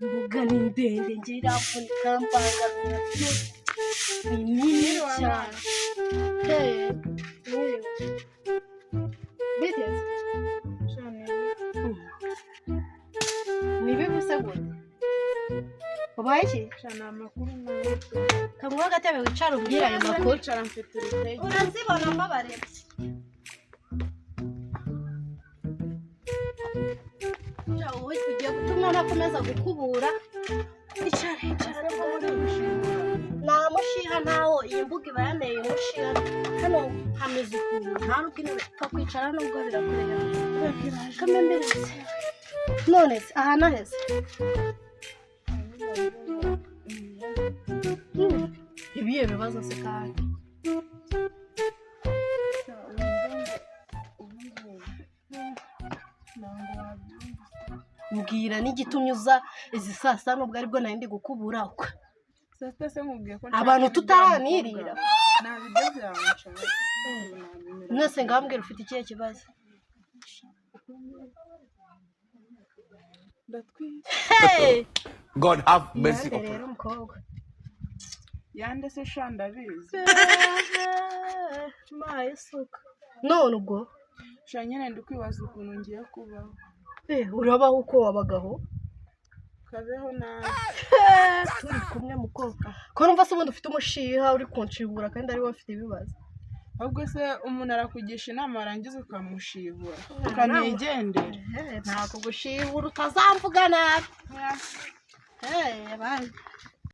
Mbuga ni ndende ngira avunika mbangamira ni nini cyane. Biteze nibi buse gute ubaye iki cyane amakuru kamuha gatebe wicara ubwira ayo makuru cyane mfite urutege urazibona mbabare wowe ugiye gutuma nakomeza gukubura icara nta mushiha ntawo iyi mbuga iba yaneye umushiha hano hameze ukuntu nta nubwo upfa kwicara nubwo birakureba kamemberetse none se aha naheze ibihe bibazo se kandi mbwira n'igitumye uza izi saa sita nubwo aribwo nari ndi gukubura uko abantu tutaranirira mwese ngambwira ufite ikihe kibazo God have mercy upon rero umukobwa yande se shandabizi maye suka none ubwo shanyene ndikwibaza ukuntu ngiye kubaho urabaho uko wabagaho kabeho nabi turi kumwe mukobwa ko numva se ubundi ufite umushiha uri kunshibura kandi ari wowe ufite ibibazo ahubwo se umuntu arakugisha inama arangiza ukamushibura ukanigendera ntabwo gushibura utazamvuga nabi